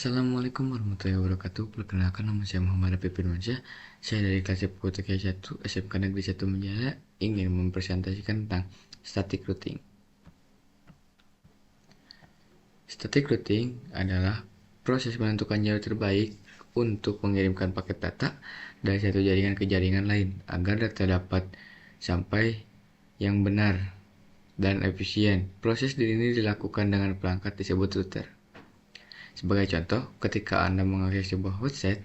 Assalamualaikum warahmatullahi wabarakatuh. Perkenalkan, nama saya Muhammad Rafi Firmansyah. Saya dari kelas Putri 1 SMK Negeri 1 Menjaya ingin mempresentasikan tentang static routing. Static routing adalah proses menentukan jalur terbaik untuk mengirimkan paket data dari satu jaringan ke jaringan lain agar data dapat sampai yang benar dan efisien. Proses ini dilakukan dengan perangkat disebut router. Sebagai contoh, ketika Anda mengakses sebuah website,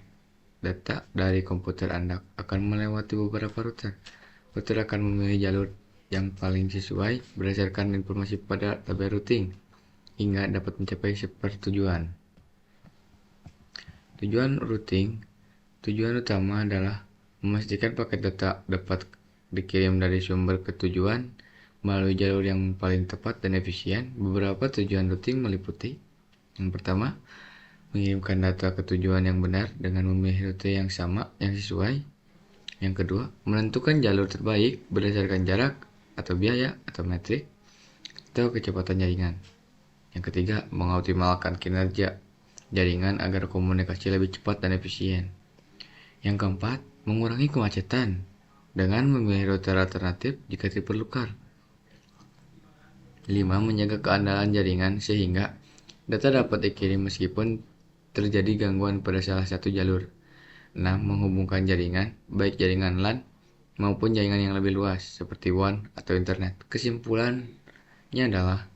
data dari komputer Anda akan melewati beberapa router. Router akan memilih jalur yang paling sesuai berdasarkan informasi pada tabel routing hingga dapat mencapai pertujuan. Tujuan utama adalah memastikan paket data dapat dikirim dari sumber ke tujuan melalui jalur yang paling tepat dan efisien. Beberapa tujuan routing meliputi: yang pertama, mengirimkan data ke tujuan yang benar dengan memilih rute yang sama yang sesuai. Yang kedua, menentukan jalur terbaik berdasarkan jarak atau biaya atau metrik atau kecepatan jaringan. Yang ketiga, mengoptimalkan kinerja jaringan agar komunikasi lebih cepat dan efisien. Yang keempat, mengurangi kemacetan dengan memilih rute alternatif jika diperlukan. 5. Menjaga keandalan jaringan sehingga data dapat dikirim meskipun terjadi gangguan pada salah satu jalur. 6. Menghubungkan jaringan, baik jaringan LAN maupun jaringan yang lebih luas seperti WAN atau internet. Kesimpulannya adalah,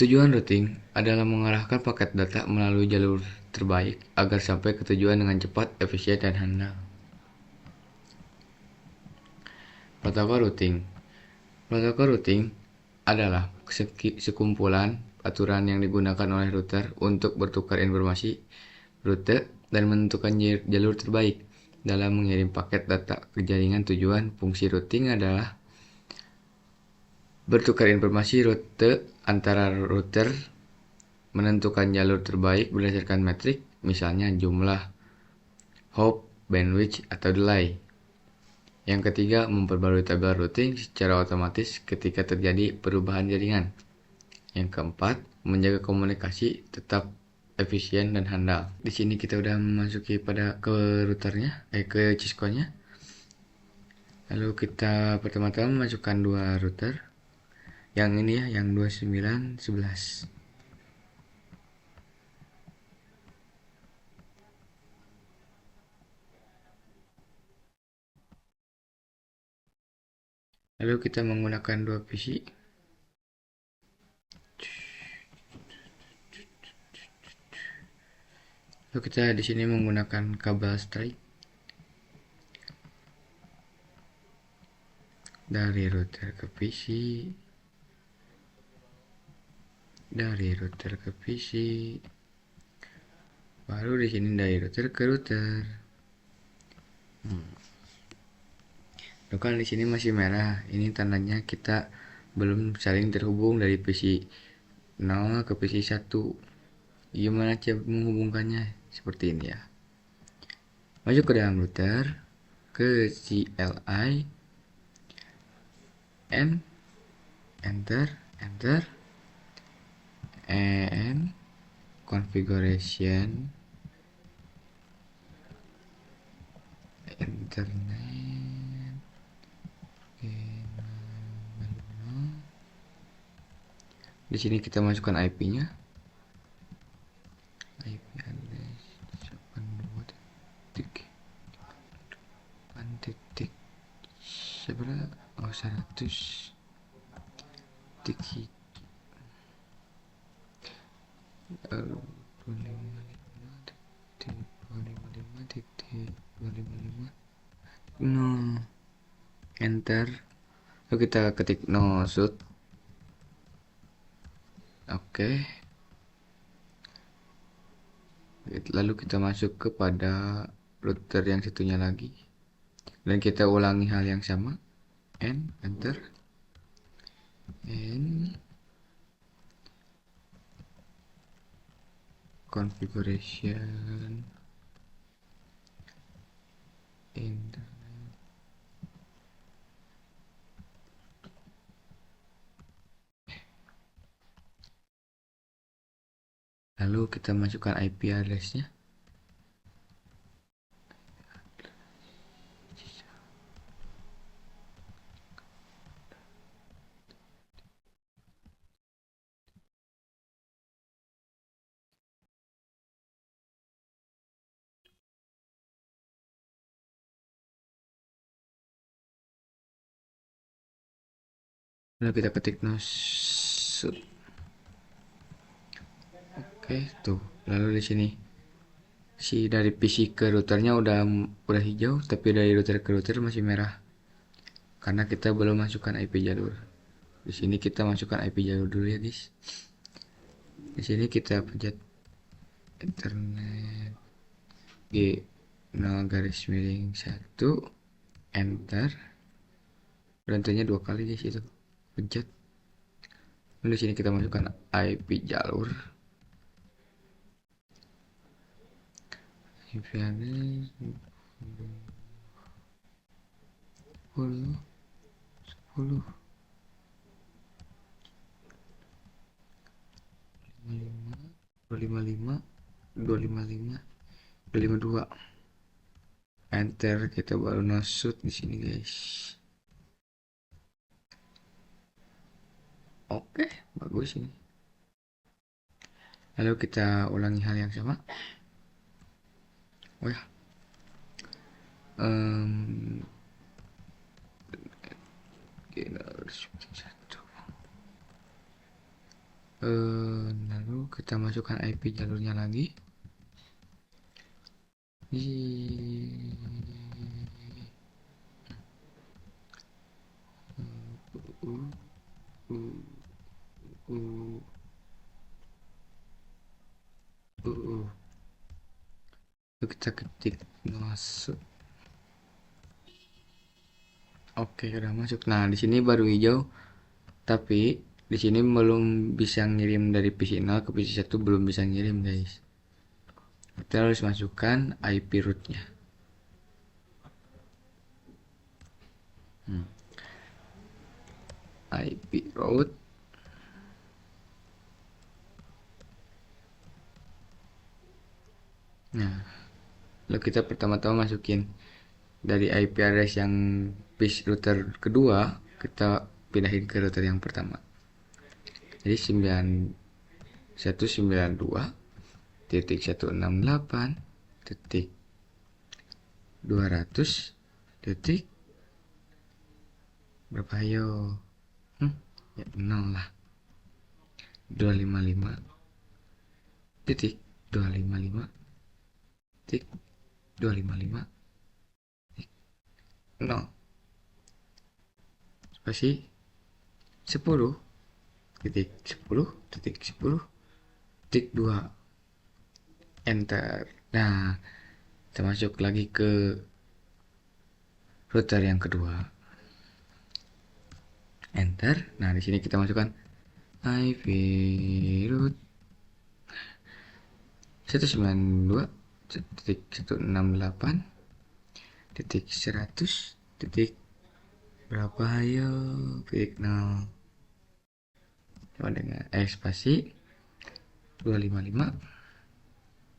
tujuan routing adalah mengarahkan paket data melalui jalur terbaik agar sampai ke tujuan dengan cepat, efisien, dan handal. Protokol routing. Protokol routing adalah sekumpulan aturan yang digunakan oleh router untuk bertukar informasi, rute, dan menentukan jalur terbaik dalam mengirim paket data ke jaringan tujuan. Fungsi routing adalah bertukar informasi rute antara router, menentukan jalur terbaik berdasarkan metrik, misalnya jumlah hop, bandwidth, atau delay. Yang ketiga, memperbarui tabel routing secara otomatis ketika terjadi perubahan jaringan. Yang keempat, menjaga komunikasi tetap efisien dan handal. Di sini kita udah memasuki ke routernya, ke Cisco-nya. Lalu kita pertama-tama memasukkan dua router. Yang ini ya, yang 2911. Lalu kita menggunakan dua PC. Lalu kita di sini menggunakan kabel straight dari router ke PC, baru di sini dari router ke router. Kan di sini masih merah, ini tandanya kita belum saling terhubung dari PC 0 ke PC 1. Gimana cara menghubungkannya? Seperti ini ya. Masuk ke dalam router, ke CLI, enter, and configuration internet. Di sini kita masukkan IP-nya. IP address 100 titik 255.255.255. No, enter. Lalu kita ketik no shoot. Oke. Lalu kita masuk kepada router yang satunya lagi dan kita ulangi hal yang sama. Enter, and configuration internet. Lalu kita masukkan IP address-nya. Lalu kita ketik nosut. Oke, tuh. Lalu di sini si dari PC ke routernya udah hijau, tapi dari router ke router masih merah karena kita belum masukkan IP jalur. Di sini kita masukkan IP jalur dulu ya, guys. Di sini kita pencet internet G 0 garis miring 1 enter. Berantunya 2 kali guys itu. Pencet. Lalu di sini kita masukkan IP jalur. IP address 10 10 255 255 252. Enter, kita baru nosut di sini guys. Oke, bagus ini. Lalu kita ulangi hal yang sama. Oh ya, um, lalu kita masukkan IP jalurnya lagi. Lalu kita ketik masuk. Oke, udah masuk. Nah, di sini baru hijau, tapi di sini belum bisa ngirim dari PC 0 ke PC 1, belum bisa ngirim guys. Kita harus masukkan IP rootnya. IP root. Nah, lalu kita pertama-tama masukin dari IP address yang PC router kedua, kita pindahin ke router yang pertama. Jadi 9192.168.200 titik berapa ayo? Ya 0 lah. 255 titik 255 titik 255 titik 0 spasi 10 titik 10 titik 10 titik 2 enter. Nah, kita masuk lagi ke router yang kedua, enter. Nah, di sini kita masukkan IP root 192.168.100 titik berapa ayo? Titik 0 sama dengan spasi 255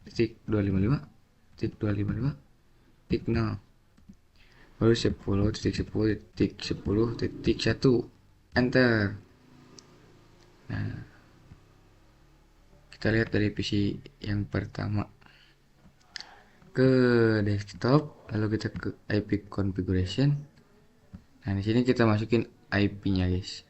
titik 255 titik 255 titik 0 baru 10 titik 10 titik 10 titik 1 enter. Nah, kita lihat dari PC yang pertama ke desktop, lalu kita ke IP configuration. Nah, di sini kita masukin IP-nya guys.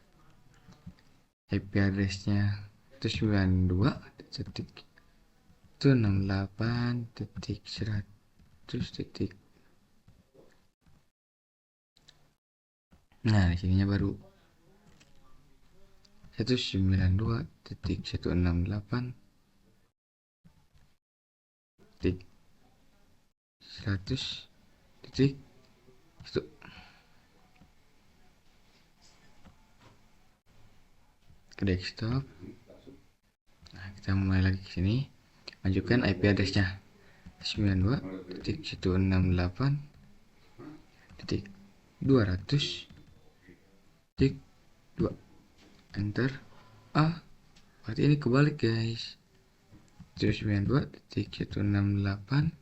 IP address-nya 192.168.100. Nah, di sininya baru 192.168.100. Ke desktop. Nah, kita mulai lagi ke sini. Majukan IP address-nya 92.168.200.2. Enter. Berarti ini kebalik guys. 192.168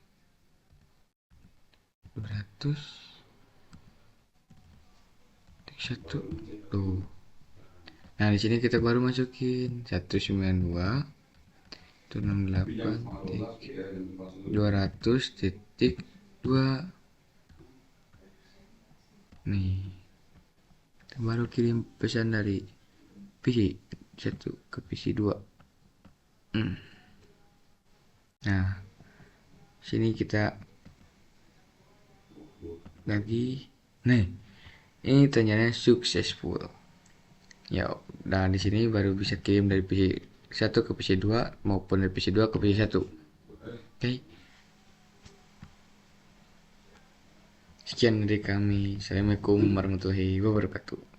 200 1 tuh. Nah, di sini kita baru masukin 192.200.2. Nih, kita baru kirim pesan dari PC 1 ke PC 2. Nah, sini kita lagi. Nih, ini ternyata successful. Ya, dan di sini baru bisa kirim dari PC 1 ke PC 2 maupun dari PC 2 ke PC 1. Oke. Sekian dari kami. Assalamualaikum warahmatullahi wabarakatuh.